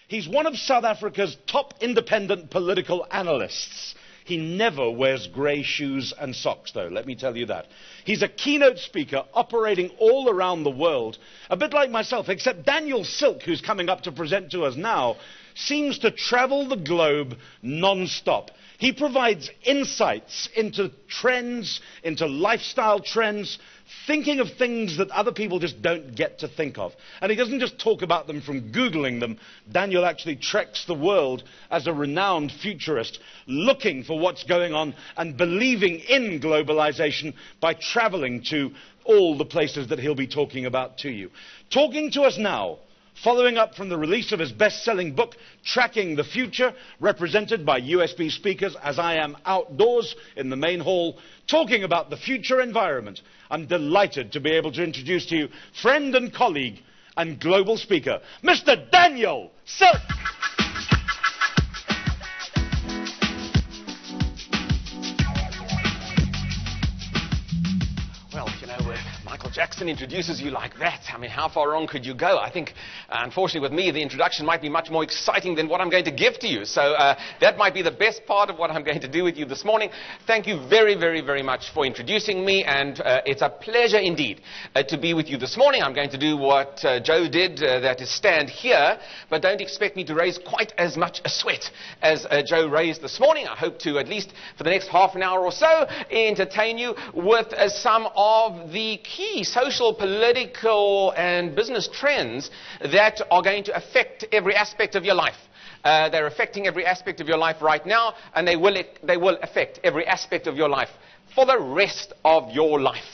He's one of South Africa's top independent political analysts. He never wears grey shoes and socks, though, let me tell you that. He's a keynote speaker operating all around the world, a bit like myself, except Daniel Silk, who's coming up to present to us now, seems to travel the globe non-stop. He provides insights into trends, into lifestyle trends, thinking of things that other people just don't get to think of. And he doesn't just talk about them from Googling them. Daniel actually treks the world as a renowned futurist, looking for what's going on and believing in globalization by traveling to all the places that he'll be talking about to you. Talking to us now, following up from the release of his best-selling book, Tracking the Future, represented by USB speakers as I am outdoors in the main hall, talking about the future environment. I'm delighted to be able to introduce to you friend and colleague and global speaker, Mr. Daniel Silk. Michael Jackson introduces you like that. I mean, how far wrong could you go? I think, unfortunately, with me, the introduction might be much more exciting than what I'm going to give to you. So that might be the best part of what I'm going to do with you this morning. Thank you very, very, very much for introducing me. And it's a pleasure indeed to be with you this morning. I'm going to do what Joe did, that is stand here. But don't expect me to raise quite as much a sweat as Joe raised this morning. I hope to, at least for the next half an hour or so, entertain you with some of the key social, political, and business trends that are going to affect every aspect of your life. They're affecting every aspect of your life right now, and they will affect every aspect of your life for the rest of your life.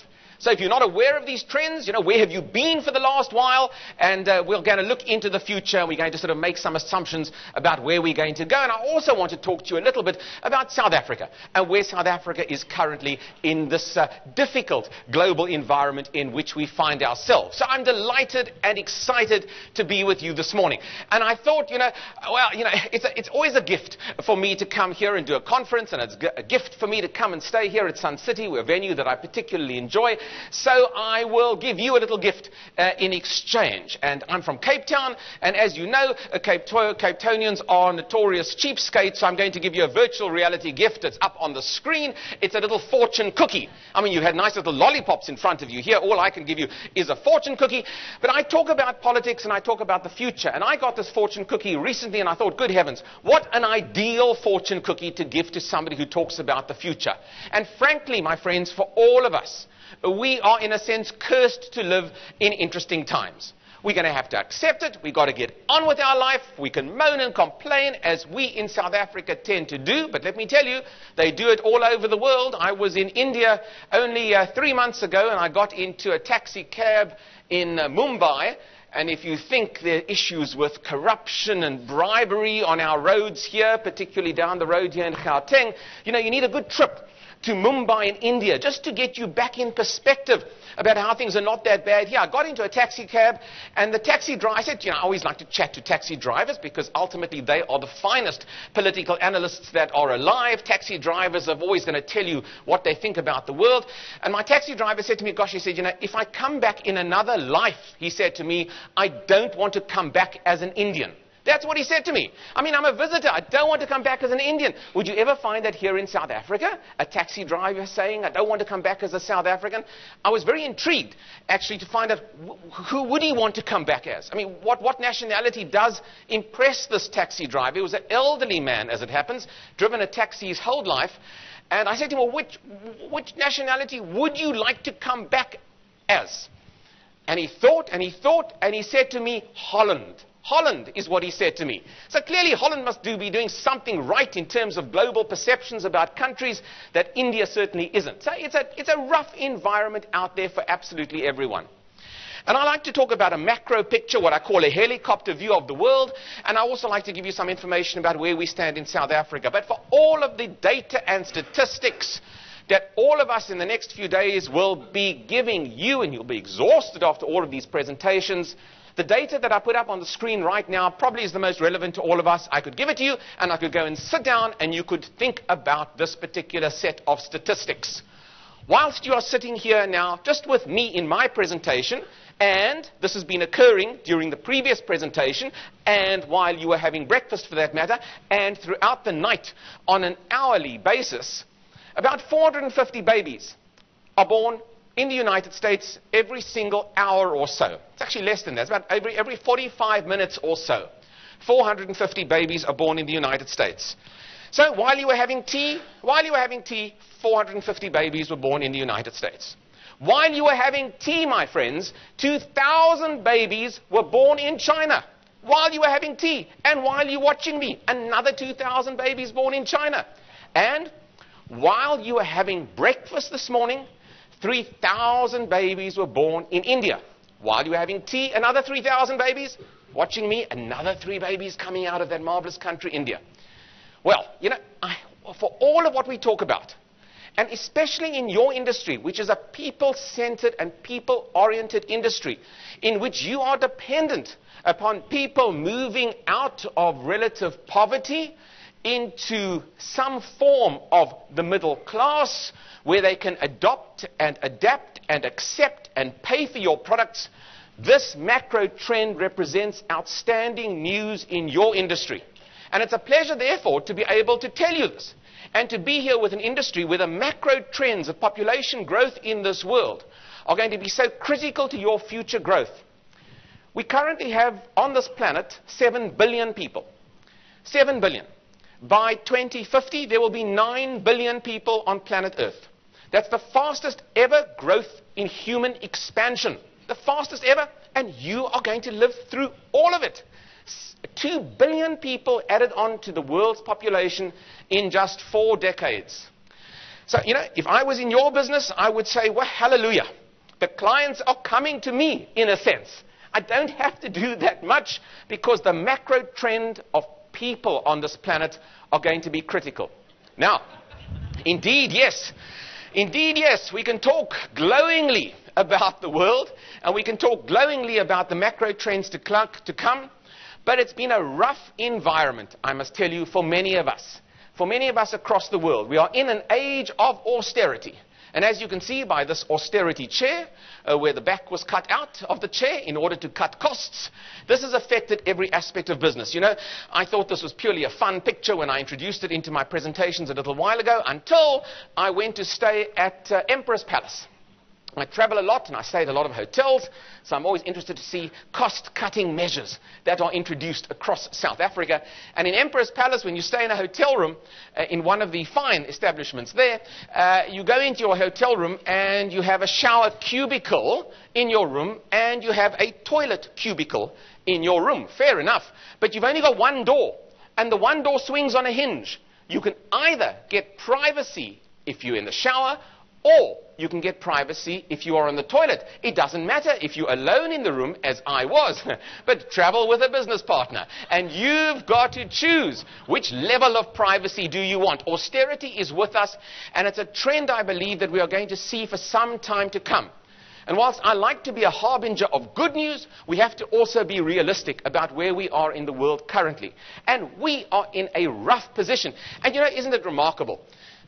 So if you're not aware of these trends, where have you been for the last while? And we're going to look into the future. We're going to sort of make some assumptions about where we're going to go. And I also want to talk to you a little bit about South Africa and where South Africa is currently in this difficult global environment in which we find ourselves. So I'm delighted and excited to be with you this morning. And I thought, it's always a gift for me to come here and do a conference, and it's a gift for me to come and stay here at Sun City, a venue that I particularly enjoy. So I will give you a little gift in exchange. And I'm from Cape Town, and as you know, Cape Townians are notorious cheapskates, so I'm going to give you a virtual reality gift. It's up on the screen. It's a little fortune cookie. I mean, you had nice little lollipops in front of you here. All I can give you is a fortune cookie. But I talk about politics and I talk about the future. And I got this fortune cookie recently, and I thought, good heavens, what an ideal fortune cookie to give to somebody who talks about the future. And frankly, my friends, for all of us, we are, in a sense, cursed to live in interesting times. We're going to have to accept it. We've got to get on with our life. We can moan and complain, as we in South Africa tend to do. But let me tell you, they do it all over the world. I was in India only 3 months ago, and I got into a taxi cab in Mumbai. And if you think there are issues with corruption and bribery on our roads here, particularly down the road here in Gauteng, you need a good trip to Mumbai in India, just to get you back in perspective about how things are not that bad here. I got into a taxi cab, and the taxi driver, I said, I always like to chat to taxi drivers because ultimately they are the finest political analysts that are alive. Taxi drivers are always going to tell you what they think about the world. And my taxi driver said to me, gosh, he said, if I come back in another life, he said to me, I don't want to come back as an Indian. That's what he said to me. I mean, I'm a visitor. I don't want to come back as an Indian. Would you ever find that here in South Africa? A taxi driver saying, I don't want to come back as a South African? I was very intrigued, actually, to find out who would he want to come back as? I mean, what nationality does impress this taxi driver? He was an elderly man, as it happens, driven a taxi his whole life. And I said to him, well, which nationality would you like to come back as? And he thought, and he thought, and he said to me, Holland. Holland is what he said to me. So clearly Holland must be doing something right in terms of global perceptions about countries that India certainly isn't. So it's a rough environment out there for absolutely everyone. And I like to talk about a macro picture, what I call a helicopter view of the world. And I also like to give you some information about where we stand in South Africa. But for all of the data and statistics that all of us in the next few days will be giving you, and you'll be exhausted after all of these presentations, the data that I put up on the screen right now probably is the most relevant to all of us. I could give it to you, and I could go and sit down, and you could think about this particular set of statistics. whilst you are sitting here now just with me in my presentation, and this has been occurring during the previous presentation, and while you were having breakfast for that matter, and throughout the night on an hourly basis, about 450 babies are born in the United States every single hour or so. It's actually less than that. It's about every 45 minutes or so. 450 babies are born in the United States. So while you were having tea, 450 babies were born in the United States. While you were having tea, my friends, 2,000 babies were born in China. While you were having tea, and while you're watching me, another 2,000 babies born in China. And while you were having breakfast this morning, 3,000 babies were born in India. While you were having tea, another 3,000 babies. Watching me, another 3 babies coming out of that marvelous country, India. Well, you know, for all of what we talk about, and especially in your industry, which is a people-centered and people-oriented industry, in which you are dependent upon people moving out of relative poverty into some form of the middle class, where they can adopt and adapt and accept and pay for your products, this macro trend represents outstanding news in your industry. And it's a pleasure, therefore, to be able to tell you this, and to be here with an industry where the macro trends of population growth in this world are going to be so critical to your future growth. We currently have on this planet 7 billion people. 7 billion. By 2050, there will be 9 billion people on planet Earth. That's the fastest ever growth in human expansion. The fastest ever, and you are going to live through all of it. 2 billion people added on to the world's population in just 4 decades. So, you know, if I was in your business, I would say, well, hallelujah. The clients are coming to me, in a sense. I don't have to do that much because the macro trend of people on this planet are going to be critical. Now, indeed, yes, we can talk glowingly about the world, and we can talk glowingly about the macro trends to come, but it's been a rough environment, I must tell you, for many of us. For many of us across the world. We are in an age of austerity. And as you can see by this austerity chair, where the back was cut out of the chair in order to cut costs, this has affected every aspect of business. You know, I thought this was purely a fun picture when I introduced it into my presentations a little while ago, until I went to stay at Emperor's Palace. I travel a lot and I stay at a lot of hotels, so I'm always interested to see cost-cutting measures that are introduced across South Africa. And in Emperor's Palace, when you stay in a hotel room, in one of the fine establishments there, you go into your hotel room and you have a shower cubicle in your room and you have a toilet cubicle in your room. Fair enough. But you've only got one door, and the one door swings on a hinge. You can either get privacy if you're in the shower, or you can get privacy if you are on the toilet. It doesn't matter if you're alone in the room, as I was, but travel with a business partner. And you've got to choose which level of privacy do you want. Austerity is with us, and it's a trend, I believe, that we are going to see for some time to come. And whilst I like to be a harbinger of good news, we have to also be realistic about where we are in the world currently. And we are in a rough position. And you know, isn't it remarkable?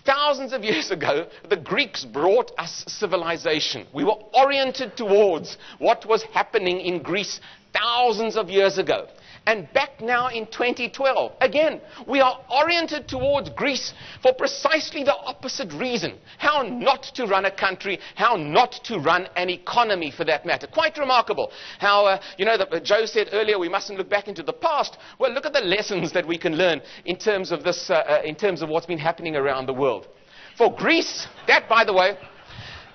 Thousands of years ago, the Greeks brought us civilization. We were oriented towards what was happening in Greece thousands of years ago. And back now in 2012, again, we are oriented towards Greece for precisely the opposite reason. How not to run a country, how not to run an economy for that matter. Quite remarkable. How, Joe said earlier we mustn't look back into the past. Well, look at the lessons that we can learn in terms of this, in terms of what's been happening around the world. For Greece, that, by the way,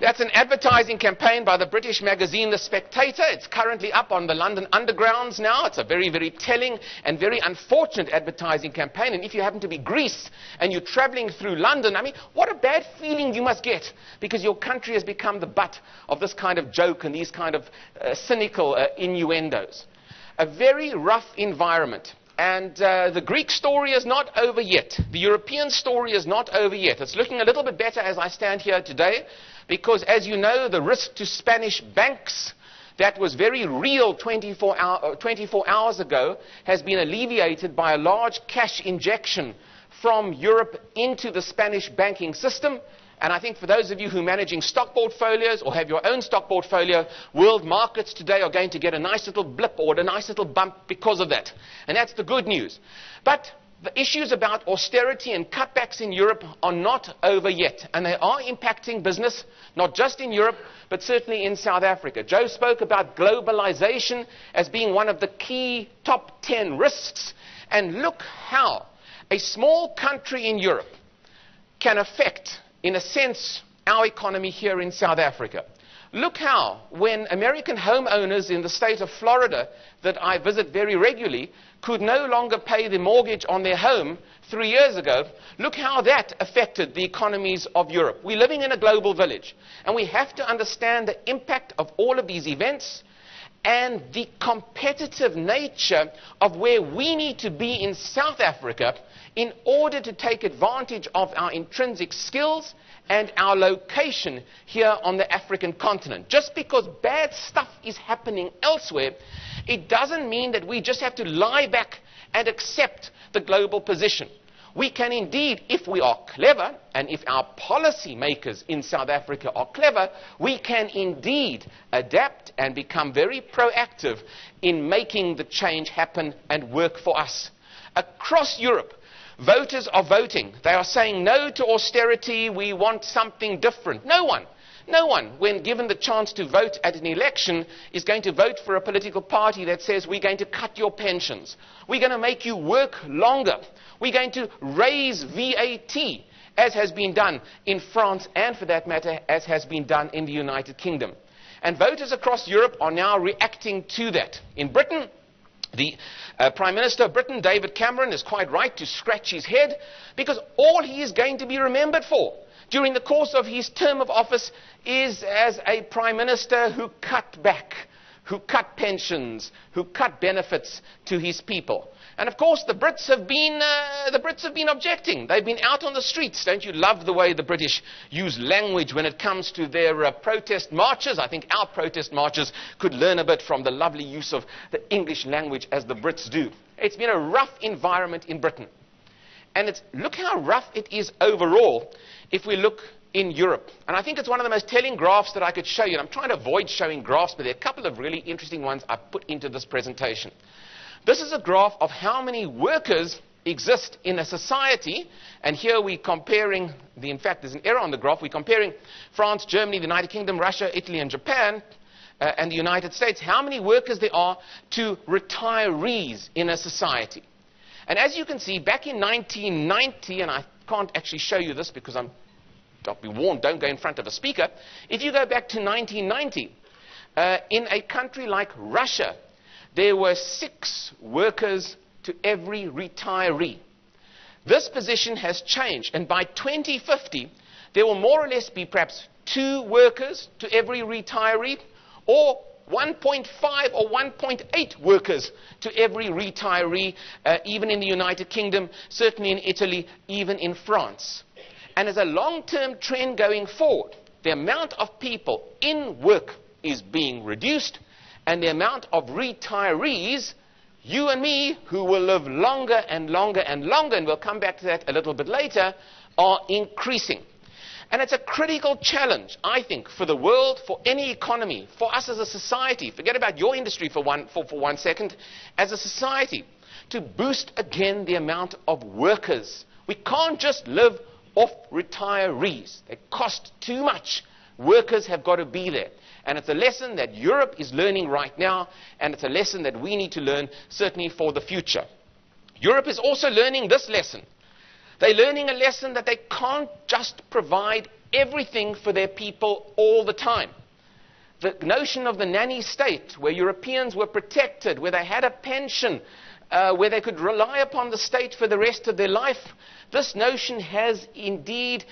that's an advertising campaign by the British magazine The Spectator. It's currently up on the London Undergrounds now. It's a very, very telling and very unfortunate advertising campaign. And if you happen to be Greece and you're traveling through London, I mean, what a bad feeling you must get, because your country has become the butt of this kind of joke and these kind of cynical innuendos. A very rough environment. And the Greek story is not over yet. The European story is not over yet. It's looking a little bit better as I stand here today, because, as you know, the risk to Spanish banks that was very real 24 hours ago has been alleviated by a large cash injection from Europe into the Spanish banking system. And I think for those of you who are managing stock portfolios or have your own stock portfolio, world markets today are going to get a nice little blip or a nice little bump because of that. And that's the good news. But the issues about austerity and cutbacks in Europe are not over yet. And they are impacting business, not just in Europe, but certainly in South Africa. Joe spoke about globalization as being one of the key top 10 risks. And look how a small country in Europe can affect, in a sense, our economy here in South Africa. Look how, when American homeowners in the state of Florida that I visit very regularly could no longer pay the mortgage on their home 3 years ago, look how that affected the economies of Europe. We're living in a global village, and we have to understand the impact of all of these events and the competitive nature of where we need to be in South Africa in order to take advantage of our intrinsic skills and our location here on the African continent. Just because bad stuff is happening elsewhere, it doesn't mean that we just have to lie back and accept the global position. We can indeed, if we are clever, and if our policy makers in South Africa are clever, we can indeed adapt and become very proactive in making the change happen and work for us. Across Europe, voters are voting. They are saying no to austerity, we want something different. No one, when given the chance to vote at an election, is going to vote for a political party that says we're going to cut your pensions, we're going to make you work longer, we're going to raise VAT, as has been done in France and, for that matter, as has been done in the United Kingdom. And voters across Europe are now reacting to that. In Britain, the Prime Minister of Britain, David Cameron, is quite right to scratch his head, because all he is going to be remembered for during the course of his term of office is as a Prime Minister who cut back, who cut pensions, who cut benefits to his people. And of course the Brits have been objecting. They've been out on the streets. Don't you love the way the British use language when it comes to their protest marches? I think our protest marches could learn a bit from the lovely use of the English language as the Brits do. It's been a rough environment in Britain. And look how rough it is overall if we look in Europe. And I think it's one of the most telling graphs that I could show you. And I'm trying to avoid showing graphs, but there are a couple of really interesting ones I put into this presentation. This is a graph of how many workers exist in a society. And here we're comparing, in fact, there's an error on the graph. We're comparing France, Germany, the United Kingdom, Russia, Italy, and Japan, and the United States. How many workers there are to retirees in a society. And as you can see, back in 1990, and I can't actually show you this because I'll be warned, don't go in front of a speaker. If you go back to 1990, in a country like Russia, there were 6 workers to every retiree. This position has changed, and by 2050, there will more or less be perhaps 2 workers to every retiree, or 1.5 or 1.8 workers to every retiree, even in the United Kingdom, certainly in Italy, even in France. And as a long-term trend going forward, the amount of people in work is being reduced, and the amount of retirees, you and me, who will live longer and longer and longer, and we'll come back to that a little bit later, are increasing. And it's a critical challenge, I think, for the world, for any economy, for us as a society. Forget about your industry for one second. As a society, to boost again the amount of workers. We can't just live off retirees. They cost too much. Workers have got to be there. And it's a lesson that Europe is learning right now, and it's a lesson that we need to learn, certainly for the future. Europe is also learning this lesson. They're learning a lesson that they can't just provide everything for their people all the time. The notion of the nanny state, where Europeans were protected, where they had a pension, where they could rely upon the state for the rest of their life, this notion has indeed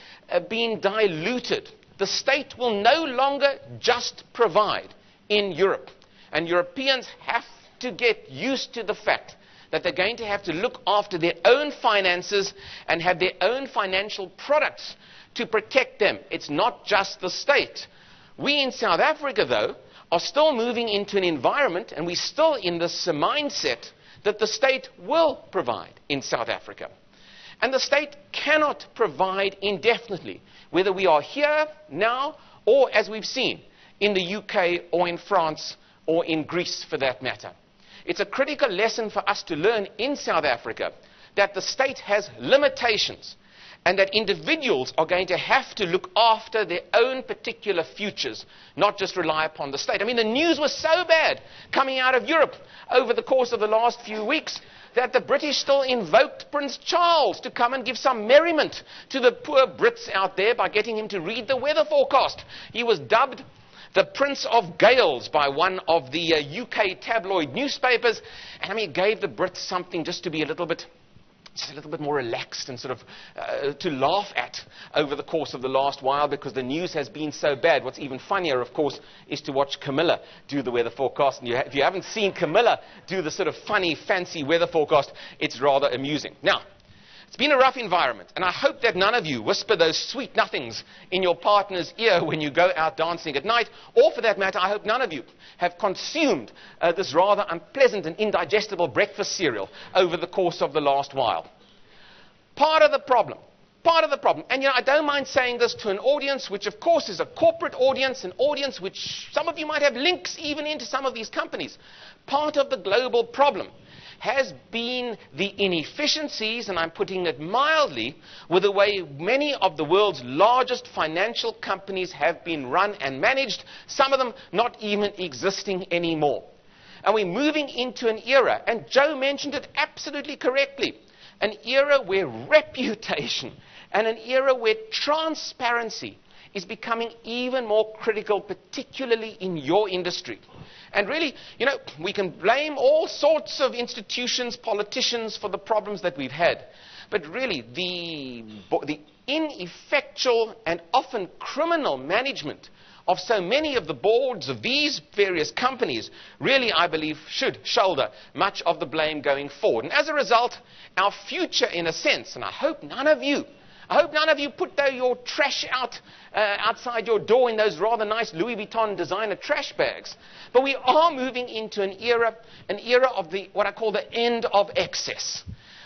been diluted. The state will no longer just provide in Europe. And Europeans have to get used to the fact that they're going to have to look after their own finances and have their own financial products to protect them. It's not just the state. We in South Africa, though, are still moving into an environment, and we're still in this mindset that the state will provide in South Africa. And the state cannot provide indefinitely, whether we are here now or, as we've seen, in the UK or in France or in Greece for that matter. It's a critical lesson for us to learn in South Africa that the state has limitations and that individuals are going to have to look after their own particular futures, not just rely upon the state. I mean, the news was so bad coming out of Europe over the course of the last few weeks that the British still invoked Prince Charles to come and give some merriment to the poor Brits out there by getting him to read the weather forecast. He was dubbed the Prince of Gales by one of the UK tabloid newspapers. And I mean, it gave the Brits something just to be a little bit more relaxed and sort of to laugh at over the course of the last while, because the news has been so bad. What's even funnier, of course, is to watch Camilla do the weather forecast. And if you haven't seen Camilla do the sort of funny, fancy weather forecast, it's rather amusing. Now, it's been a rough environment, and I hope that none of you whisper those sweet nothings in your partner's ear when you go out dancing at night, or for that matter, I hope none of you have consumed this rather unpleasant and indigestible breakfast cereal over the course of the last while. Part of the problem, and I don't mind saying this to an audience which of course is a corporate audience, an audience which some of you might have links even into some of these companies. Part of the global problem has been the inefficiencies, and I'm putting it mildly, with the way many of the world's largest financial companies have been run and managed, some of them not even existing anymore. And we're moving into an era, and Joe mentioned it absolutely correctly, an era where reputation and an era where transparency is becoming even more critical, particularly in your industry. And really, we can blame all sorts of institutions, politicians for the problems that we've had. But really, the ineffectual and often criminal management of so many of the boards of these various companies really, I believe, should shoulder much of the blame going forward. And as a result, our future, in a sense, and I hope none of you put your trash out outside your door in those rather nice Louis Vuitton designer trash bags. But we are moving into an era of what I call the end of excess,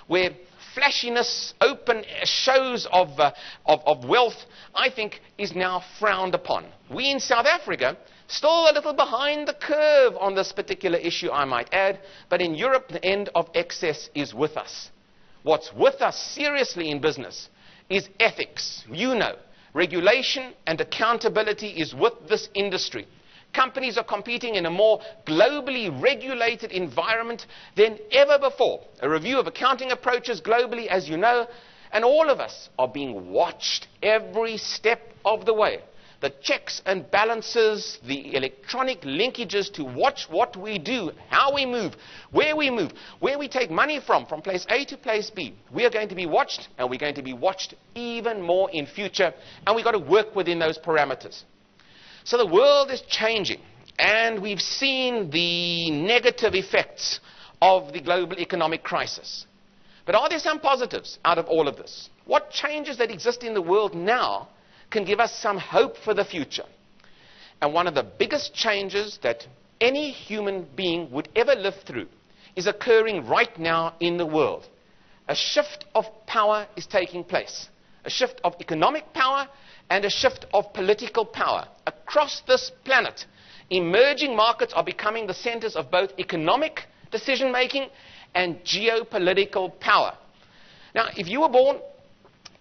where flashiness, open shows of wealth, I think, is now frowned upon. We in South Africa, still a little behind the curve on this particular issue, I might add, but in Europe, the end of excess is with us. What's with us seriously in business is ethics. Regulation and accountability is with this industry. Companies are competing in a more globally regulated environment than ever before. A review of accounting approaches globally, as you know, and all of us are being watched every step of the way. The checks and balances, the electronic linkages to watch what we do, how we move, where we take money from place A to place B. We are going to be watched, and we're going to be watched even more in future, and we've got to work within those parameters. So the world is changing, and we've seen the negative effects of the global economic crisis. But are there some positives out of all of this? What changes that exist in the world now can give us some hope for the future? And one of the biggest changes that any human being would ever live through is occurring right now in the world. A shift of power is taking place. A shift of economic power and a shift of political power. Across this planet, emerging markets are becoming the centers of both economic decision-making and geopolitical power. Now, if you were born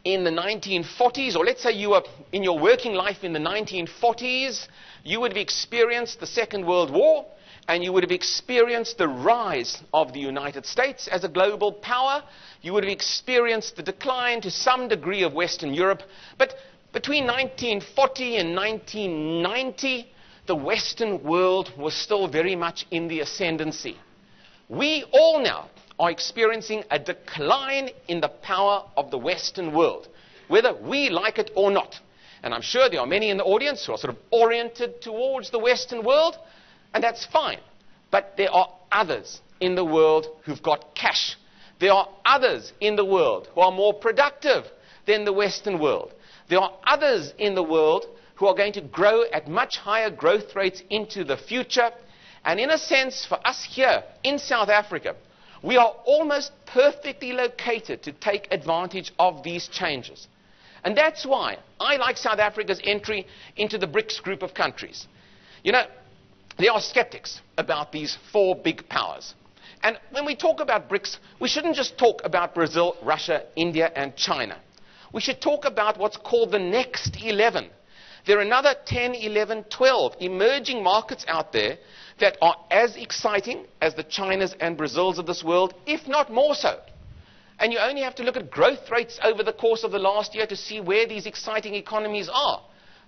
in the 1940s, or let's say you were in your working life in the 1940s, you would have experienced the Second World War, and you would have experienced the rise of the United States as a global power. You would have experienced the decline to some degree of Western Europe. But between 1940 and 1990, the Western world was still very much in the ascendancy. We all now are experiencing a decline in the power of the Western world, whether we like it or not. And I'm sure there are many in the audience who are sort of oriented towards the Western world, and that's fine. But there are others in the world who've got cash. There are others in the world who are more productive than the Western world. There are others in the world who are going to grow at much higher growth rates into the future. And in a sense, for us here in South Africa, We are almost perfectly located to take advantage of these changes. And that's why I like South Africa's entry into the BRICS group of countries. You know, there are skeptics about these four big powers. And when we talk about BRICS, we shouldn't just talk about Brazil, Russia, India, and China. We should talk about what's called the next 11. There are another 10, 11, 12 emerging markets out there that are as exciting as the Chinas and Brazils of this world, if not more so. And you only have to look at growth rates over the course of the last year to see where these exciting economies are.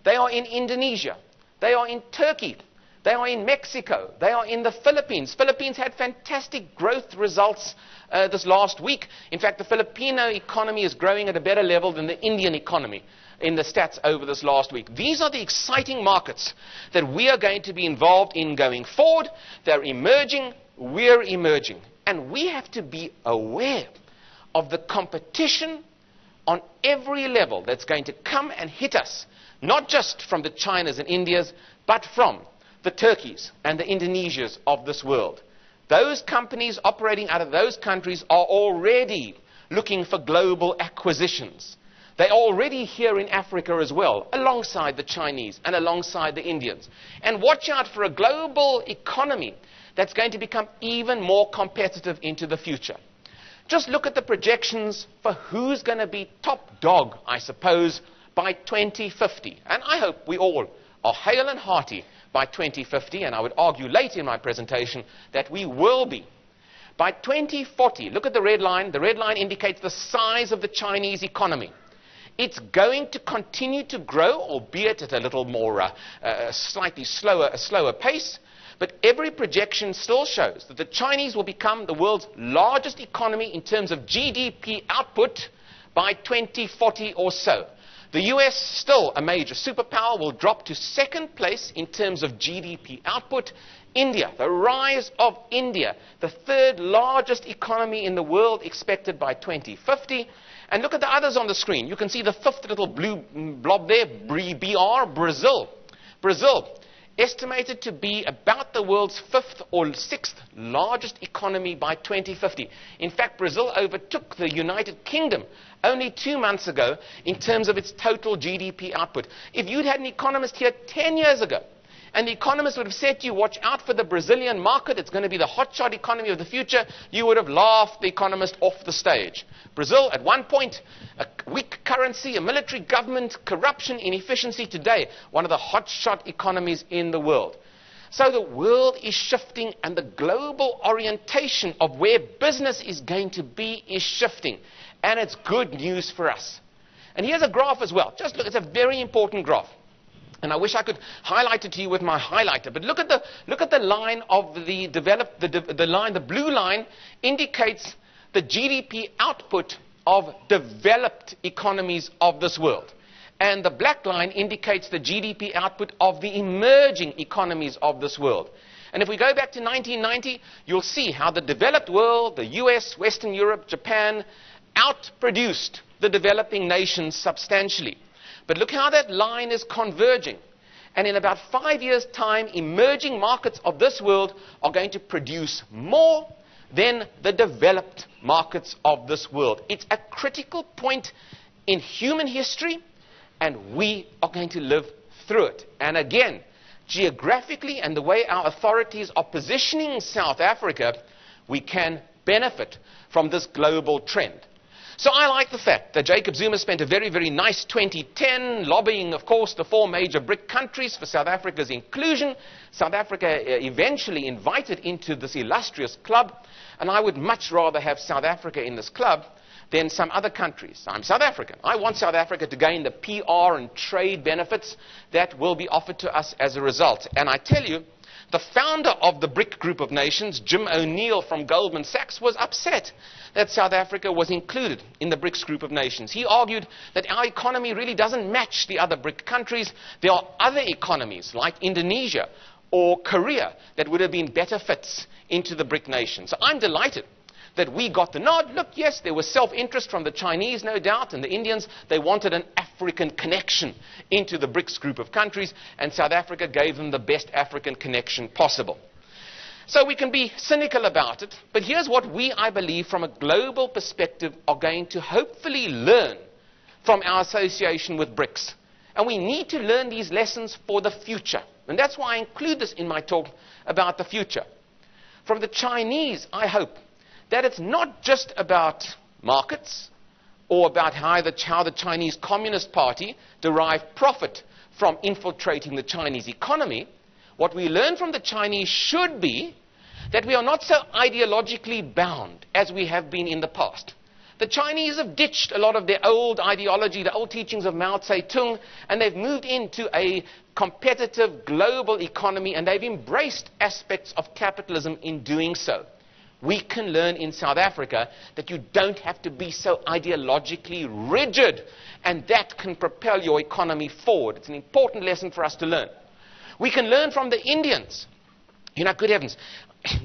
They are in Indonesia. They are in Turkey. They are in Mexico. They are in the Philippines. Philippines had fantastic growth results this last week. In fact, the Filipino economy is growing at a better level than the Indian economy in the stats over this last week. These are the exciting markets that we are going to be involved in going forward. They're emerging. We're emerging. And we have to be aware of the competition on every level that's going to come and hit us, not just from the Chinas and Indias, but from the Turkeys and the Indonesias of this world. Those companies operating out of those countries are already looking for global acquisitions. They're already here in Africa as well, alongside the Chinese and alongside the Indians. And watch out for a global economy that's going to become even more competitive into the future. Just look at the projections for who's going to be top dog, I suppose, by 2050. And I hope we all are hale and hearty by 2050, and I would argue later in my presentation that we will be. By 2040, look at the red line. The red line indicates the size of the Chinese economy. It's going to continue to grow, albeit at a little more, slightly slower pace. But every projection still shows that the Chinese will become the world's largest economy in terms of GDP output by 2040 or so. The US, still a major superpower, will drop to second place in terms of GDP output. India, the rise of India, the third largest economy in the world expected by 2050. And look at the others on the screen. You can see the fifth little blue blob there, BR, Brazil. Brazil, estimated to be about the world's fifth or sixth largest economy by 2050. In fact, Brazil overtook the United Kingdom only 2 months ago in terms of its total GDP output. If you'd had an economist here 10 years ago, and the economist would have said to you, watch out for the Brazilian market, it's going to be the hotshot economy of the future, you would have laughed the economist off the stage. Brazil, at one point, a weak currency, a military government, corruption, inefficiency. Today, one of the hotshot economies in the world. So the world is shifting, and the global orientation of where business is going to be is shifting. And it's good news for us. And here's a graph as well. Just look, it's a very important graph. And I wish I could highlight it to you with my highlighter. But look at the line of the developed, the blue line indicates the GDP output of developed economies of this world. And the black line indicates the GDP output of the emerging economies of this world. And if we go back to 1990, you'll see how the developed world, the US, Western Europe, Japan, outproduced the developing nations substantially. But look how that line is converging. And in about 5 years' time, emerging markets of this world are going to produce more than the developed markets of this world. It's a critical point in human history, and we are going to live through it. And again, geographically and the way our authorities are positioning South Africa, we can benefit from this global trend. So I like the fact that Jacob Zuma spent a very, very nice 2010 lobbying, of course, the 4 major BRIC countries for South Africa's inclusion. South Africa eventually invited into this illustrious club, and I would much rather have South Africa in this club than some other countries. I'm South African. I want South Africa to gain the PR and trade benefits that will be offered to us as a result. And I tell you, the founder of the BRIC group of nations, Jim O'Neill from Goldman Sachs, was upset that South Africa was included in the BRICS group of nations. He argued that our economy really doesn't match the other BRIC countries. There are other economies like Indonesia or Korea that would have been better fits into the BRIC nations. So I'm delighted that we got the nod. Look, yes, there was self-interest from the Chinese, no doubt, and the Indians. They wanted an African connection into the BRICS group of countries, and South Africa gave them the best African connection possible. So we can be cynical about it, but here's what we, I believe, from a global perspective, are going to hopefully learn from our association with BRICS. And we need to learn these lessons for the future. And that's why I include this in my talk about the future. From the Chinese, I hope that it's not just about markets or about how the Chinese Communist Party derived profit from infiltrating the Chinese economy. What we learn from the Chinese should be that we are not so ideologically bound as we have been in the past. The Chinese have ditched a lot of their old ideology, the old teachings of Mao Zedong, and they've moved into a competitive global economy, and they've embraced aspects of capitalism in doing so. We can learn in South Africa that you don't have to be so ideologically rigid, and that can propel your economy forward. It's an important lesson for us to learn. We can learn from the Indians. You know, good heavens,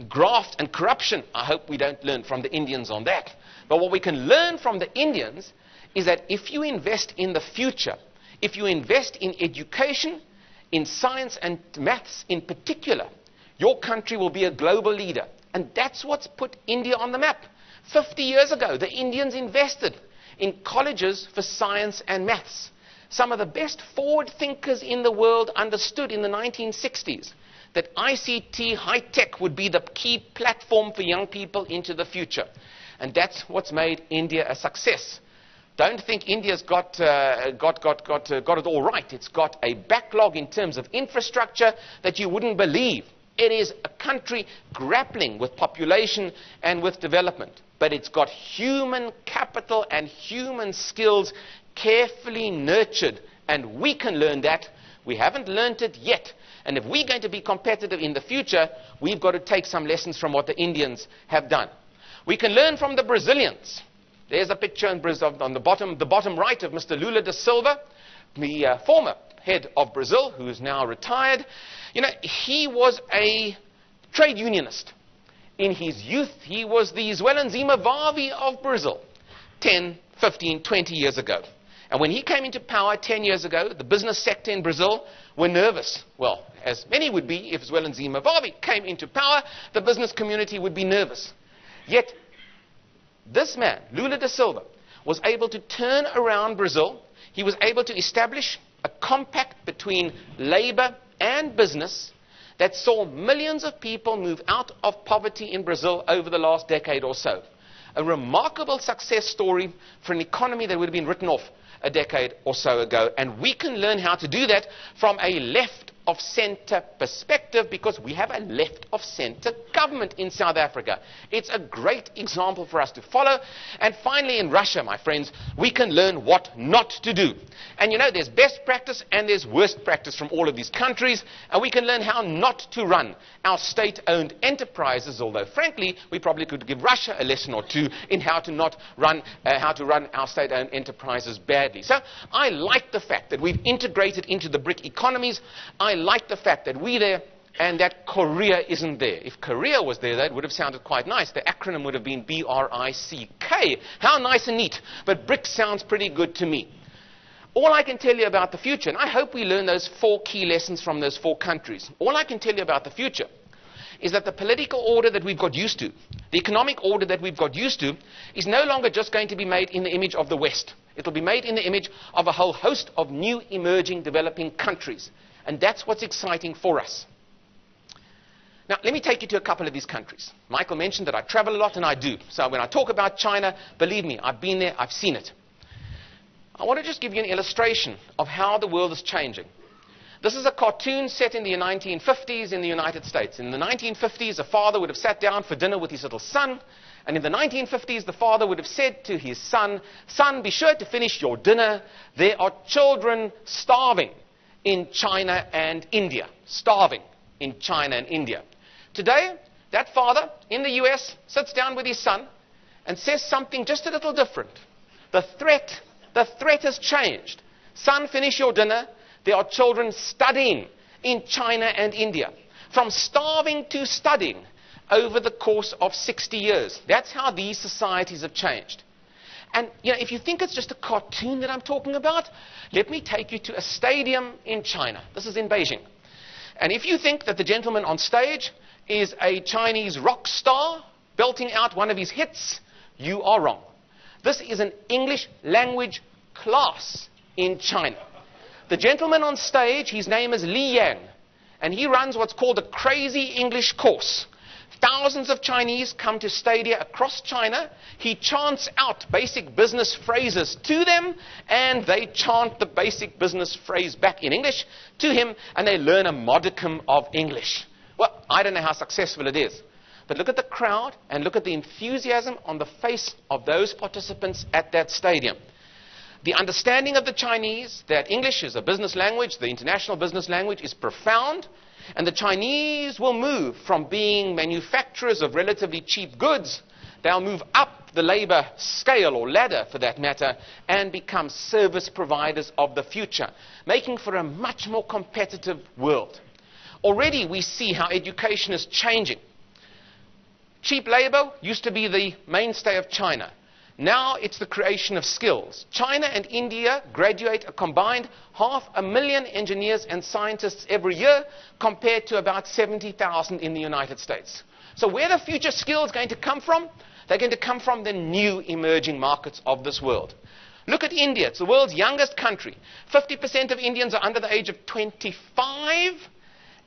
graft and corruption, I hope we don't learn from the Indians on that. But what we can learn from the Indians is that if you invest in the future, if you invest in education, in science and maths in particular, your country will be a global leader. And that's what's put India on the map. 50 years ago, the Indians invested in colleges for science and maths. Some of the best forward thinkers in the world understood in the 1960s that ICT, high tech, would be the key platform for young people into the future. And that's what's made India a success. Don't think India's got it all right. It's got a backlog in terms of infrastructure that you wouldn't believe. It is a country grappling with population and with development. But it's got human capital and human skills carefully nurtured. And we can learn that. We haven't learned it yet. And if we're going to be competitive in the future, we've got to take some lessons from what the Indians have done. We can learn from the Brazilians. There's a picture in Brazil on the bottom right of Mr. Lula da Silva, the former head of Brazil, who is now retired. You know, he was a trade unionist. In his youth, he was the Zwelinzima Vavi of Brazil 10, 15, 20 years ago. And when he came into power 10 years ago, the business sector in Brazil were nervous. Well, as many would be if Zwelinzima Vavi came into power, the business community would be nervous. Yet, this man, Lula da Silva, was able to turn around Brazil. He was able to establish a compact between labor and business that saw millions of people move out of poverty in Brazil over the last decade or so. A remarkable success story for an economy that would have been written off a decade or so ago. And we can learn how to do that from a left-of-center perspective, because we have a left-of-center government in South Africa. It's a great example for us to follow. And finally, in Russia, my friends, we can learn what not to do. And you know, there's best practice and there's worst practice from all of these countries, and we can learn how not to run our state-owned enterprises, although frankly, we probably could give Russia a lesson or two in how to run our state-owned enterprises badly. So I like the fact that we've integrated into the BRIC economies. I like the fact that we're there and that Korea isn't there. If Korea was there, that would have sounded quite nice. The acronym would have been BRICK. How nice and neat. But BRIC sounds pretty good to me. All I can tell you about the future, and I hope we learn those 4 key lessons from those 4 countries. All I can tell you about the future is that the political order that we've got used to, the economic order that we've got used to, is no longer just going to be made in the image of the West. It will be made in the image of a whole host of new emerging developing countries. And that's what's exciting for us. Now, let me take you to a couple of these countries. Michael mentioned that I travel a lot, and I do. So when I talk about China, believe me, I've been there, I've seen it. I want to just give you an illustration of how the world is changing. This is a cartoon set in the 1950s in the United States. In the 1950s, a father would have sat down for dinner with his little son. And in the 1950s, the father would have said to his son, "Son, be sure to finish your dinner. There are children starving in China and India." Starving in China and India. Today, that father in the US sits down with his son and says something just a little different. The threat has changed. "Son, finish your dinner. There are children studying in China and India." From starving to studying over the course of 60 years. That's how these societies have changed. And you know, if you think it's just a cartoon that I'm talking about, let me take you to a stadium in China. This is in Beijing. And if you think that the gentleman on stage is a Chinese rock star belting out one of his hits, you are wrong. This is an English language class in China. The gentleman on stage, his name is Li Yang, and he runs what's called a crazy English course. Thousands of Chinese come to stadia across China. He chants out basic business phrases to them, and they chant the basic business phrase back in English to him, and they learn a modicum of English. Well, I don't know how successful it is, but look at the crowd and look at the enthusiasm on the face of those participants at that stadium. The understanding of the Chinese that English is a business language, the international business language, is profound. And the Chinese will move from being manufacturers of relatively cheap goods, they'll move up the labor scale or ladder for that matter, and become service providers of the future, making for a much more competitive world. Already we see how education is changing. Cheap labor used to be the mainstay of China. Now it's the creation of skills. China and India graduate a combined 500,000 engineers and scientists every year, compared to about 70,000 in the United States. So where are the future skills going to come from? They're going to come from the new emerging markets of this world. Look at India. It's the world's youngest country. 50% of Indians are under the age of 25.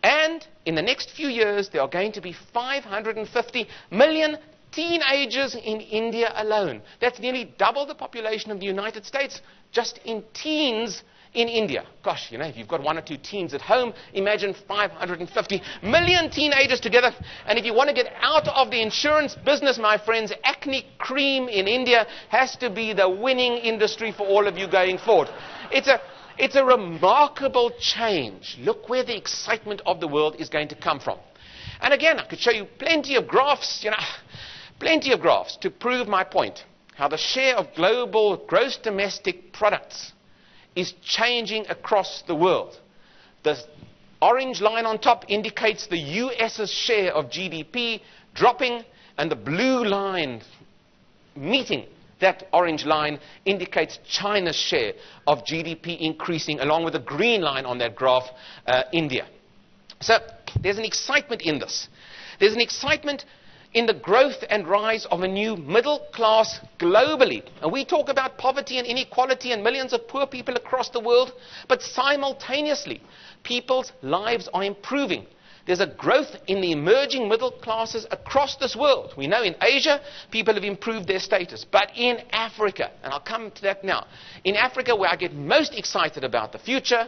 And in the next few years, there are going to be 550 million teenagers in India alone. That's nearly double the population of the United States, just in teens in India. Gosh, you know, if you've got 1 or 2 teens at home, imagine 550 million teenagers together. And if you want to get out of the insurance business, my friends, acne cream in India has to be the winning industry for all of you going forward. It's a remarkable change. Look where the excitement of the world is going to come from. And again, I could show you plenty of graphs, plenty of graphs to prove my point, how the share of global gross domestic products is changing across the world. The orange line on top indicates the US's share of GDP dropping, and the blue line meeting that orange line indicates China's share of GDP increasing, along with the green line on that graph, India. So there's an excitement in this. There's an excitement in the growth and rise of a new middle class globally. And we talk about poverty and inequality and millions of poor people across the world, but simultaneously, people's lives are improving. There's a growth in the emerging middle classes across this world. We know in Asia, people have improved their status. But in Africa, and I'll come to that now, in Africa, where I get most excited about the future,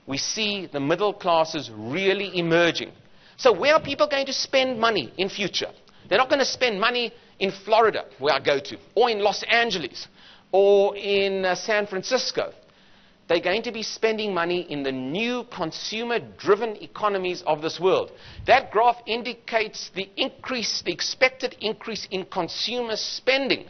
we see the middle classes really emerging. So where are people going to spend money in future? They're not going to spend money in Florida, where I go to, or in Los Angeles, or in San Francisco. They're going to be spending money in the new consumer-driven economies of this world. That graph indicates the expected increase in consumer spending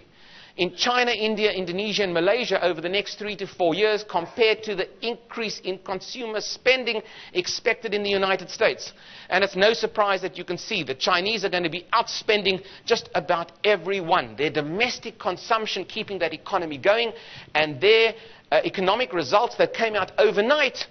in China, India, Indonesia, and Malaysia over the next 3 to 4 years, compared to the increase in consumer spending expected in the United States. And it's no surprise that you can see the Chinese are going to be outspending just about everyone. Their domestic consumption keeping that economy going, and their economic results that came out overnight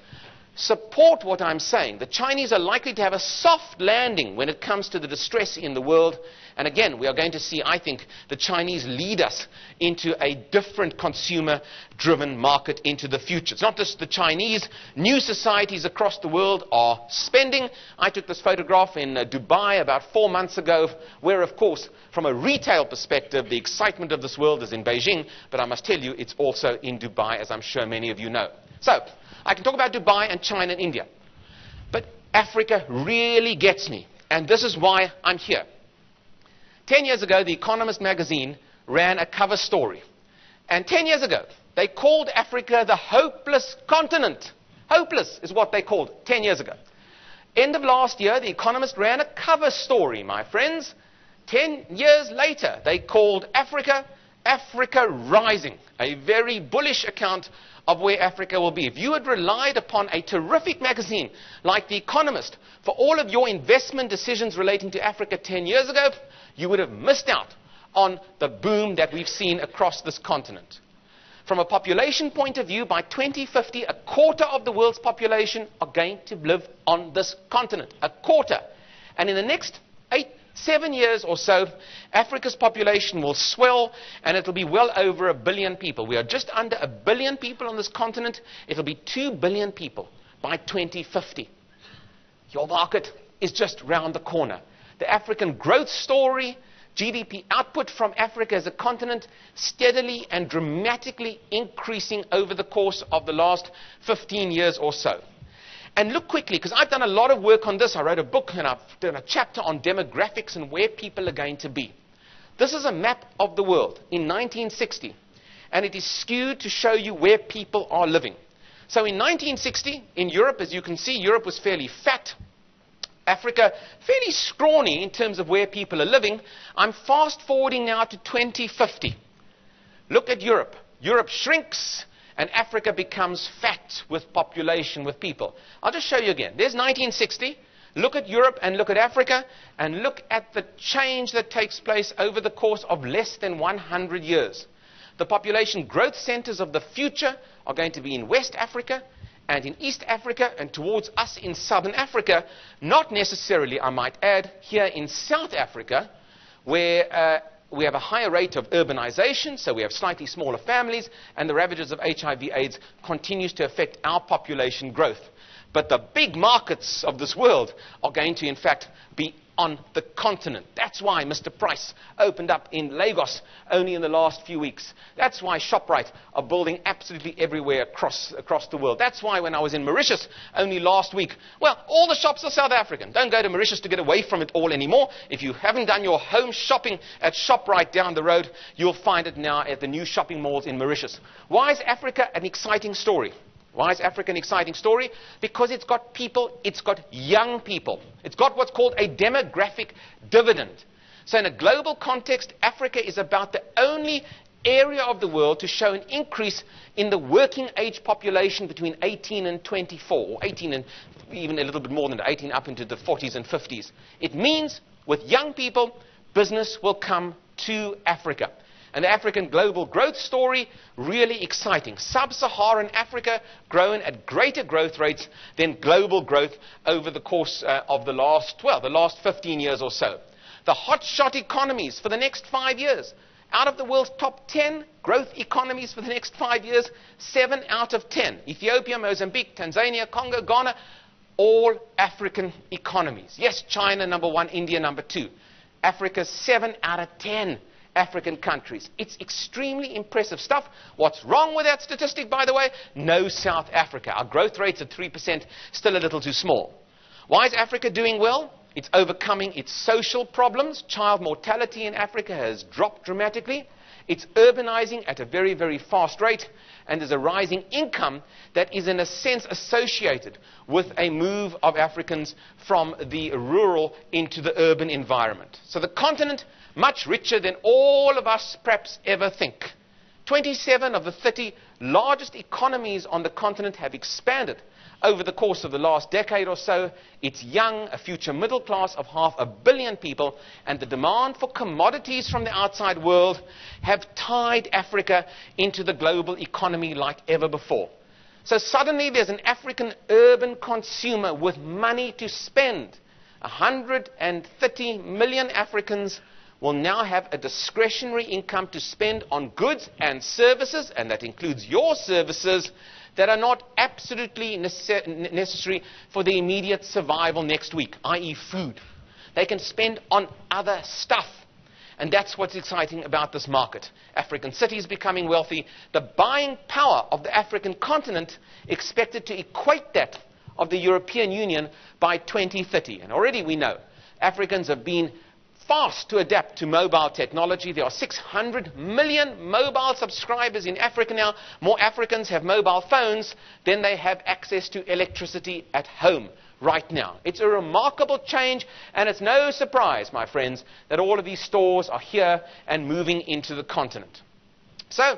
support what I'm saying. The Chinese are likely to have a soft landing when it comes to the distress in the world. And again, we are going to see, I think, the Chinese lead us into a different consumer-driven market into the future. It's not just the Chinese. New societies across the world are spending. I took this photograph in Dubai about 4 months ago, where, of course, from a retail perspective, the excitement of this world is in Beijing. But I must tell you, it's also in Dubai, as I'm sure many of you know. So, I can talk about Dubai and China and India. But Africa really gets me. And this is why I'm here. 10 years ago, The Economist magazine ran a cover story. And 10 years ago, they called Africa the hopeless continent. Hopeless is what they called it 10 years ago. End of last year, The Economist ran a cover story, my friends. 10 years later, they called Africa, Africa Rising. A very bullish account of where Africa will be. If you had relied upon a terrific magazine like The Economist for all of your investment decisions relating to Africa 10 years ago, you would have missed out on the boom that we've seen across this continent. From a population point of view, by 2050, a quarter of the world's population are going to live on this continent. A quarter. And in the next 7 years or so, Africa's population will swell, and it'll be well over 1 billion people. We are just under 1 billion people on this continent. It'll be 2 billion people by 2050. Your market is just round the corner. The African growth story, GDP output from Africa as a continent, steadily and dramatically increasing over the course of the last 15 years or so. And look quickly, because I've done a lot of work on this. I wrote a book and I've done a chapter on demographics and where people are going to be. This is a map of the world in 1960, and it is skewed to show you where people are living. So in 1960, in Europe, as you can see, Europe was fairly fat. Africa, fairly scrawny in terms of where people are living. I'm fast forwarding now to 2050. Look at Europe. Europe shrinks, and Africa becomes fat with population, with people. I'll just show you again. There's 1960. Look at Europe and look at Africa, and look at the change that takes place over the course of less than 100 years. The population growth centers of the future are going to be in West Africa and in East Africa and towards us in Southern Africa, not necessarily, I might add, here in South Africa, where we have a higher rate of urbanization, so we have slightly smaller families, and the ravages of HIV/AIDS continues to affect our population growth. But the big markets of this world are going to, in fact, be on the continent. That's why Mr. Price opened up in Lagos only in the last few weeks. That's why ShopRite are building absolutely everywhere across the world. That's why when I was in Mauritius only last week, well, all the shops are South African. Don't go to Mauritius to get away from it all anymore. If you haven't done your home shopping at ShopRite down the road, you'll find it now at the new shopping malls in Mauritius. Why is Africa an exciting story? Why is Africa an exciting story? Because it's got people, it's got young people. It's got what's called a demographic dividend. So in a global context, Africa is about the only area of the world to show an increase in the working age population between 18 and 24, or 18 and even a little bit more than 18 up into the 40s and 50s. It means with young people, business will come to Africa. And the African global growth story, really exciting. Sub-Saharan Africa growing at greater growth rates than global growth over the course of the last 15 years or so. The hotshot economies for the next 5 years. Out of the world's top 10 growth economies for the next 5 years, 7 out of 10. Ethiopia, Mozambique, Tanzania, Congo, Ghana, all African economies. Yes, China number 1, India number 2. Africa 7 out of 10. African countries. It's extremely impressive stuff. What's wrong with that statistic, by the way? No South Africa. Our growth rate's at 3%, still a little too small. Why is Africa doing well? It's overcoming its social problems. Child mortality in Africa has dropped dramatically. It's urbanizing at a very, very fast rate. And there's a rising income that is in a sense associated with a move of Africans from the rural into the urban environment. So the continent, much richer than all of us perhaps ever think. 27 of the 30 largest economies on the continent have expanded over the course of the last decade or so. It's young, a future middle class of 500 million people, and the demand for commodities from the outside world have tied Africa into the global economy like ever before. So suddenly there's an African urban consumer with money to spend. 130 million Africans will now have a discretionary income to spend on goods and services, and that includes your services, that are not absolutely necessary for the immediate survival next week, i.e. food. They can spend on other stuff. And that's what's exciting about this market. African cities becoming wealthy. The buying power of the African continent expected to equate that of the European Union by 2030. And already we know Africans have been fast to adapt to mobile technology. There are 600 million mobile subscribers in Africa now. More Africans have mobile phones than they have access to electricity at home right now. It's a remarkable change, and it's no surprise, my friends, that all of these stores are here and moving into the continent. So,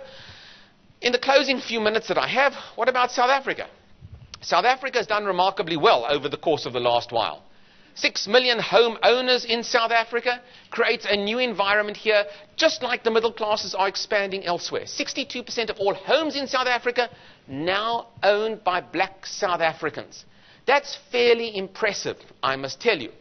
in the closing few minutes that I have, what about South Africa? South Africa has done remarkably well over the course of the last while. 6 million home owners in South Africa creates a new environment here, just like the middle classes are expanding elsewhere. 62% of all homes in South Africa now owned by black South Africans. That's fairly impressive, I must tell you.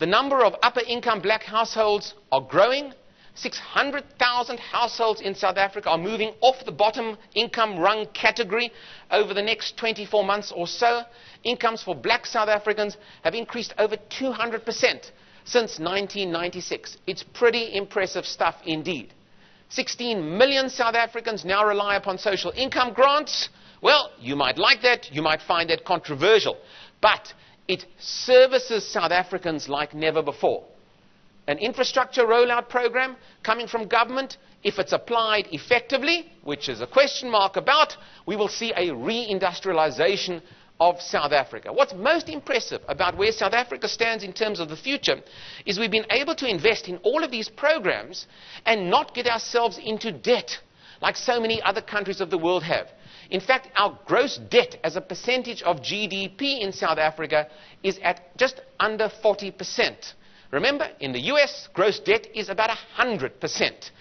The number of upper income black households are growing. 600,000 households in South Africa are moving off the bottom income rung category over the next 24 months or so. Incomes for black South Africans have increased over 200% since 1996. It's pretty impressive stuff indeed. 16 million South Africans now rely upon social income grants. Well, you might like that, you might find that controversial, but it services South Africans like never before. An infrastructure rollout program coming from government, if it's applied effectively, which is a question mark about, we will see a reindustrialization of South Africa. What's most impressive about where South Africa stands in terms of the future is we've been able to invest in all of these programs and not get ourselves into debt like so many other countries of the world have. In fact, our gross debt as a percentage of GDP in South Africa is at just under 40%. Remember, in the US, gross debt is about 100%.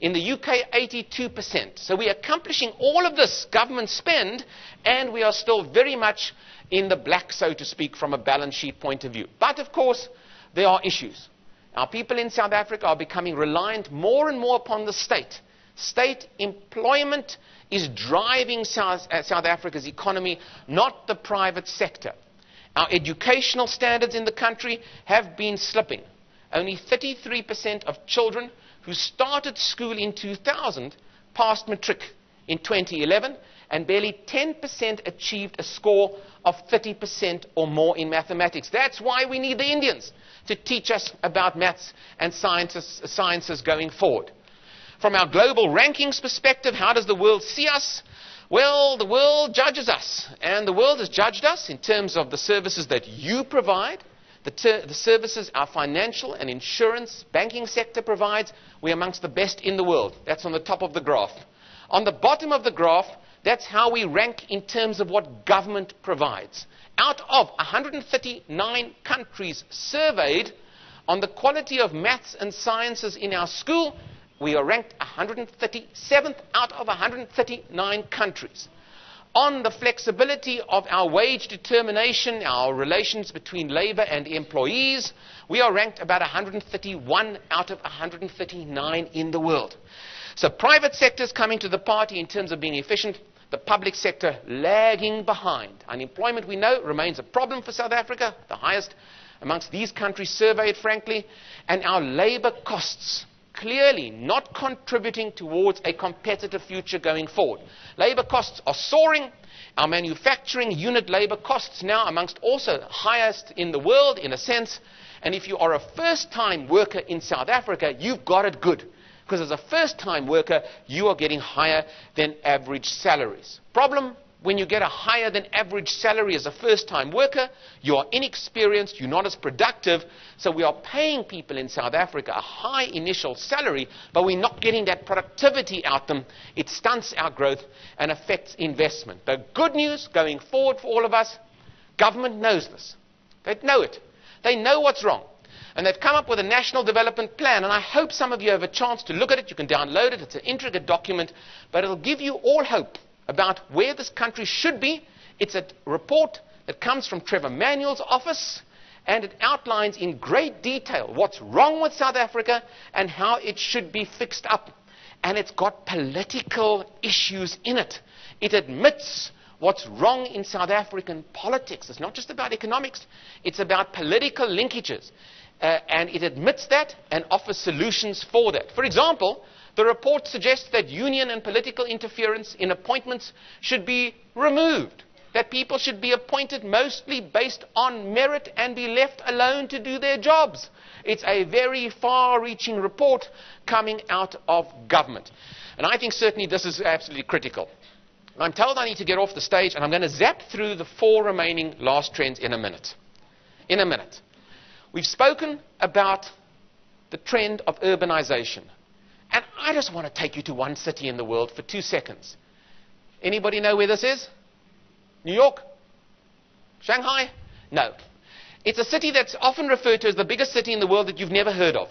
In the UK, 82%. So we are accomplishing all of this government spend, and we are still very much in the black, so to speak, from a balance sheet point of view. But, of course, there are issues. Our people in South Africa are becoming reliant more and more upon the state. State employment is driving South Africa's economy, not the private sector. Our educational standards in the country have been slipping. Only 33% of children who started school in 2000 passed matric in 2011, and barely 10% achieved a score of 30% or more in mathematics. That's why we need the Indians to teach us about maths and sciences going forward. From our global rankings perspective, how does the world see us? Well, the world judges us, and the world has judged us in terms of the services that you provide, the services our financial and insurance banking sector provides. We're amongst the best in the world. That's on the top of the graph. On the bottom of the graph, that's how we rank in terms of what government provides. Out of 139 countries surveyed on the quality of maths and sciences in our school, we are ranked 137th out of 139 countries. On the flexibility of our wage determination, our relations between labor and employees, we are ranked about 131 out of 139 in the world. So private sector is coming to the party in terms of being efficient, the public sector lagging behind. Unemployment, we know, remains a problem for South Africa, the highest amongst these countries surveyed, frankly, and our labor costs clearly not contributing towards a competitive future going forward. Labor costs are soaring. Our manufacturing unit labor costs now amongst also highest in the world in a sense. And if you are a first-time worker in South Africa, you've got it good. Because as a first-time worker, you are getting higher than average salaries. Problem? When you get a higher than average salary as a first-time worker, you are inexperienced, you're not as productive, so we are paying people in South Africa a high initial salary, but we're not getting that productivity out them. It stunts our growth and affects investment. The good news going forward for all of us, government knows this. They know it. They know what's wrong. And they've come up with a national development plan, and I hope some of you have a chance to look at it. You can download it. It's an intricate document, but it'll give you all hope about where this country should be. It's a report that comes from Trevor Manuel's office, and it outlines in great detail what's wrong with South Africa and how it should be fixed up. And it's got political issues in it. It admits what's wrong in South African politics. It's not just about economics, it's about political linkages. And it admits that and offers solutions for that. For example, the report suggests that union and political interference in appointments should be removed, that people should be appointed mostly based on merit and be left alone to do their jobs. It's a very far-reaching report coming out of government. And I think certainly this is absolutely critical. I'm told I need to get off the stage, and I'm going to zap through the 4 remaining last trends in a minute. In a minute. We've spoken about the trend of urbanization. And I just want to take you to one city in the world for 2 seconds. Anybody know where this is? New York? Shanghai? No. It's a city that's often referred to as the biggest city in the world that you've never heard of.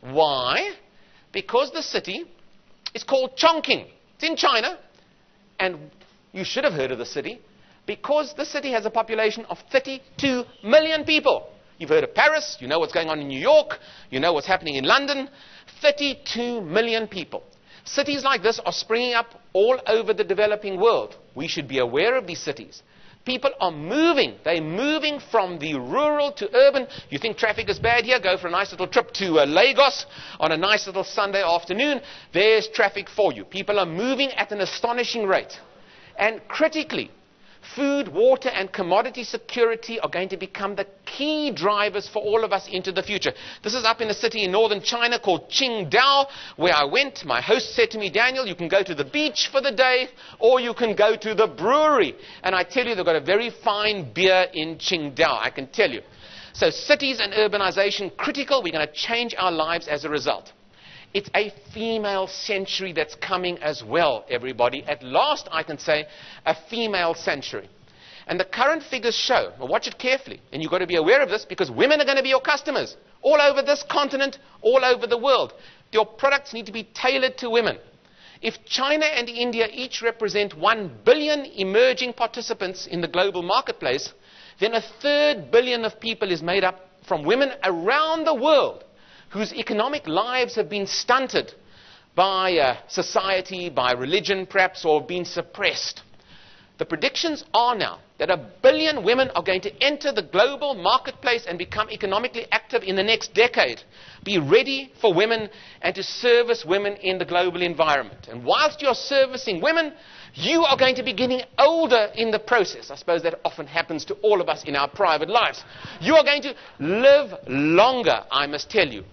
Why? Because the city is called Chongqing. It's in China. And you should have heard of the city because the city has a population of 32 million people. You've heard of Paris. You know what's going on in New York. You know what's happening in London. 32 million people. Cities like this are springing up all over the developing world. We should be aware of these cities. People are moving. They're moving from the rural to urban. You think traffic is bad here? Go for a nice little trip to Lagos on a nice little Sunday afternoon. There's traffic for you. People are moving at an astonishing rate. And critically, food, water, and commodity security are going to become the key drivers for all of us into the future. This is up in a city in northern China called Qingdao, where I went. My host said to me, Daniel, you can go to the beach for the day, or you can go to the brewery. And I tell you, they've got a very fine beer in Qingdao, I can tell you. So cities and urbanization, critical. We're going to change our lives as a result. It's a female century that's coming as well, everybody. At last, I can say, a female century. And the current figures show, well, watch it carefully, and you've got to be aware of this because women are going to be your customers all over this continent, all over the world. Your products need to be tailored to women. If China and India each represent 1 billion emerging participants in the global marketplace, then 1/3 billion of people is made up from women around the world whose economic lives have been stunted by society, by religion perhaps, or been suppressed. The predictions are now that 1 billion women are going to enter the global marketplace and become economically active in the next decade. Be ready for women and to service women in the global environment. And whilst you're servicing women, you are going to be getting older in the process. I suppose that often happens to all of us in our private lives. You are going to live longer, I must tell you.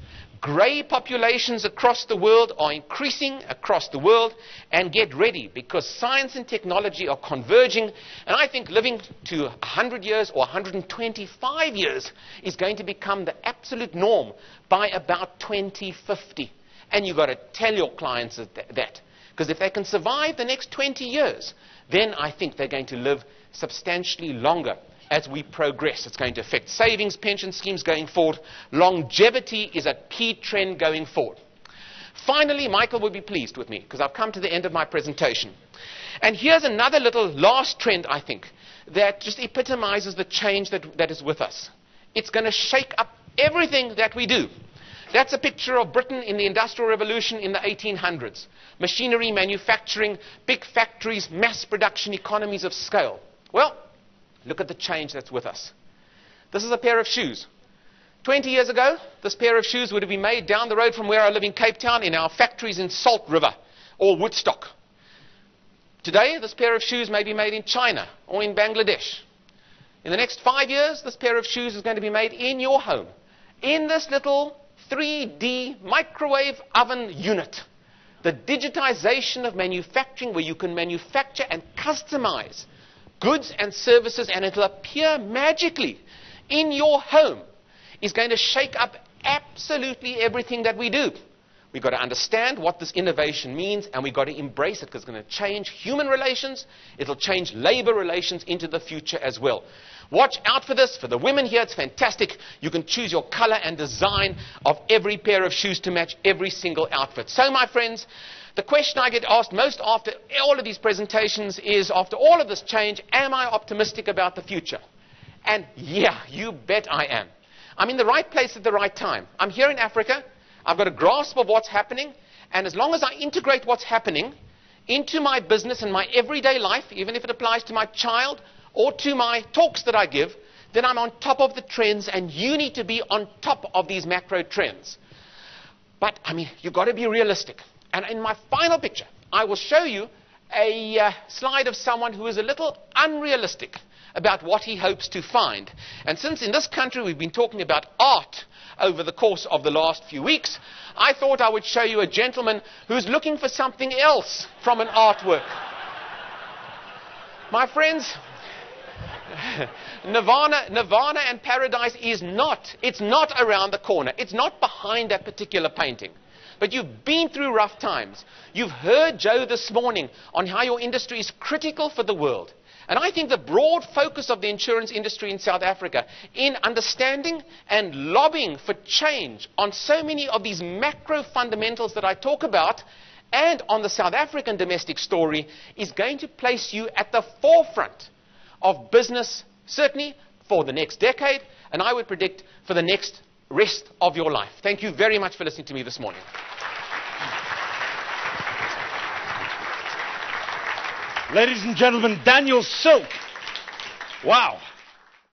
Grey populations across the world are increasing across the world, and get ready because science and technology are converging, and I think living to 100 years or 125 years is going to become the absolute norm by about 2050. And you've got to tell your clients that, because if they can survive the next 20 years, then I think they're going to live substantially longer. As we progress, it's going to affect savings, pension schemes going forward. Longevity is a key trend going forward. Finally, Michael will be pleased with me because I've come to the end of my presentation. And here's another little last trend, I think, that just epitomizes the change that is with us. It's going to shake up everything that we do. That's a picture of Britain in the Industrial Revolution in the 1800s. Machinery, manufacturing, big factories, mass production, economies of scale. Well, look at the change that's with us. This is a pair of shoes. 20 years ago, this pair of shoes would have been made down the road from where I live in Cape Town in our factories in Salt River or Woodstock. Today, this pair of shoes may be made in China or in Bangladesh. In the next 5 years, this pair of shoes is going to be made in your home, in this little 3D microwave oven unit. The digitization of manufacturing, where you can manufacture and customize goods and services, and it'll appear magically in your home, is going to shake up absolutely everything that we do. We've got to understand what this innovation means, and we've got to embrace it, because it's going to change human relations. It'll change labor relations into the future as well. Watch out for this. For the women here, it's fantastic. You can choose your color and design of every pair of shoes to match every single outfit. So, my friends, the question I get asked most after all of these presentations is, after all of this change, am I optimistic about the future? And yeah, you bet I am. I'm in the right place at the right time. I'm here in Africa. I've got a grasp of what's happening. And as long as I integrate what's happening into my business and my everyday life, even if it applies to my child or to my talks that I give, then I'm on top of the trends, and you need to be on top of these macro trends. But, I mean, you've got to be realistic. And in my final picture, I will show you a slide of someone who is a little unrealistic about what he hopes to find. And since in this country we've been talking about art over the course of the last few weeks, I thought I would show you a gentleman who's looking for something else from an artwork. My friends, Nirvana and paradise is it's not around the corner. It's not behind that particular painting. But you've been through rough times. You've heard Joe this morning on how your industry is critical for the world. And I think the broad focus of the insurance industry in South Africa in understanding and lobbying for change on so many of these macro fundamentals that I talk about, and on the South African domestic story, is going to place you at the forefront of business, certainly for the next decade, and I would predict for the next rest of your life. Thank you very much for listening to me this morning. Ladies and gentlemen, Daniel Silk. Wow.